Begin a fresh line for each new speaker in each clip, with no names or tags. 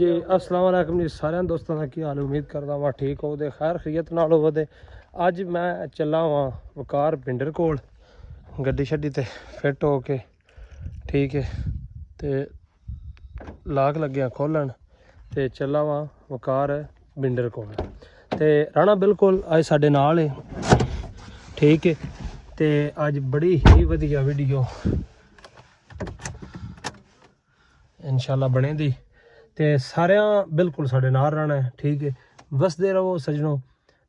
जी अस्सलाम वालेकुम जी सारे दोस्तों का की हाल उम्मीद करता वा ठीक हो खैर खरीयत नाल हो। अज मैं चला वा वकार पिंडर कोल गड्डी शड्डी ते फिट हो के ठीक है ते लाक लग्या खोलन ते चला वा वकार बिंडर कोल ते राणा बिल्कुल अज साडे नाल है ठीक है ते अज बड़ी ही वधिया वीडियो इंशाल्लाह बने दी ते सारियां बिल्कुल साडे नाल रहना है ठीक है। वसदे रहो सजनों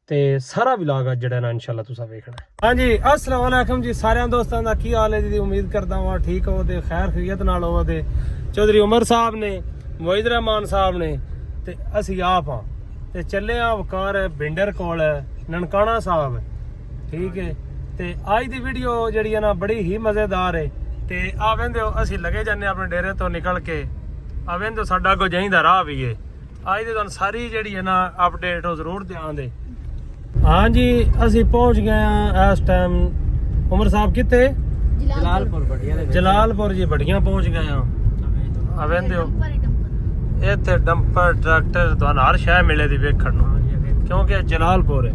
ते सारा व्लॉग अज जेड़ा ना इंशाल्लाह तुसा वेखना है। हाँ जी अस्सलाम वालेकुम जी सारियां दोस्तां दा की हाल है जी उम्मीद करदा हां ठीक हो ते खैर खैरियत नाल हो ते चौधरी उमर साहब ने मोहिद रहमान साहब ने ते असी आप हां ते चले आ वकार बिंडर कोल ननकाना साहब ठीक है। ते आज दी वीडियो जेड़ी है ना बड़ी ही मजेदार है ते आ वेंदे हो असी लगे जाने अपने डेरे तो निकल के आ वेंदे साडा को जाइंदा राह भी है आज दी तुहानू सारी जेड़ी है ना अपडेट हो जरूर ध्यान दे। हाँ जी असी पहुंच गए हैं इस टाइम उमर साहब कितने जलालपुर जी बढ़िया पहुंच गए हैं। आ वेंदे हो इत्थे डंपर ट्रैक्टर तुहानू हर शय मिले दी वेखण नू क्योंकि जलालपुर है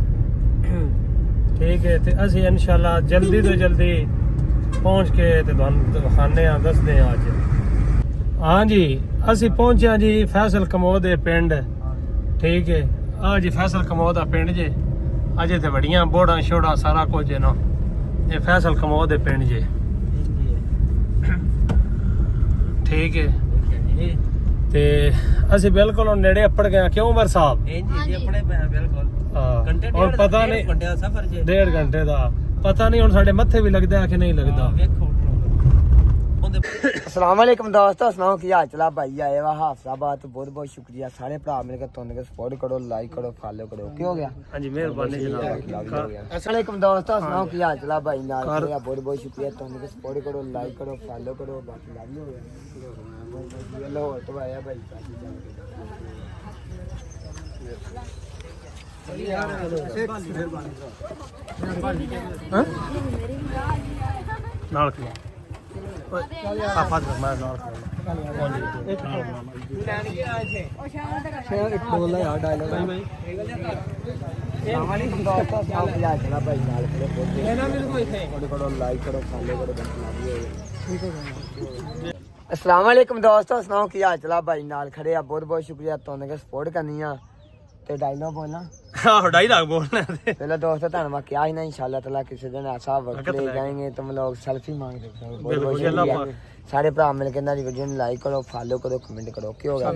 ठीक है। ते असी इंशाल्लाह जल्दी तो जल्दी पहुंच के ते तुहानू खाने दसदे अज। हाँ जी असी पहुंचे जी फैसल कमोद दे पिंड ठीक है। हाँ जी फैसल कमोद दा पिंड जे अज इत्थे बड़ियां बोड़ा शोड़ा सारा कुछ है ना ये फैसल कमोद दे पिंड जे ठीक है। ते असी बिल्कुल नेड़े अपड़ गए क्यों उमर साहब और पता नहीं 1.5 घंटे का पता नहीं हुण साडे मत्थे भी लगदा है कि नहीं लगदा।
अस्सलाम वालेकुम दोस्तों सुनाओ की हाल चला भाई आए वा हाफिजाबाद तो बहुत बहुत शुक्रिया सारे भरा मिल के तुम सपोर्ट करो लाइक करो फॉलो करो की हो गया।
हां जी मेहरबानी जनाब।
अस्सलाम वालेकुम दोस्तों सुनाओ की हाल चला भाई नाल बहुत बहुत शुक्रिया तुम सपोर्ट करो लाइक करो फॉलो करो बाकी लव यू हो गया लो तो आया भाई
नाल खलो पापा तो मैं नाल
एक बोला यार डायलॉग भाई हमारी दोस्तों सुनाओ की हाल चला भाई नाल करो लाइक करो फॉलो करो बाकी लव यू हो। अस्सलाम वालेकुम दोस्तों सुनाओ की हाल चला भाई नाल खड़े आ बहुत बहुत शुक्रिया तुमने सपोर्ट करनी आ ते डायलॉग बोलना
हां डायलॉग बोलना है
पहले दोस्तों धन्यवाद क्या ही ना इंशाल्लाह ताला किसी दिन ऐसा वक्त ले जाएंगे तुम लोग सेल्फी मांग सकते हो बहुत बहुत शुक्रिया सारे भरा मिल के ना वीडियो लाइक करो फॉलो करो कमेंट करो की हो गया।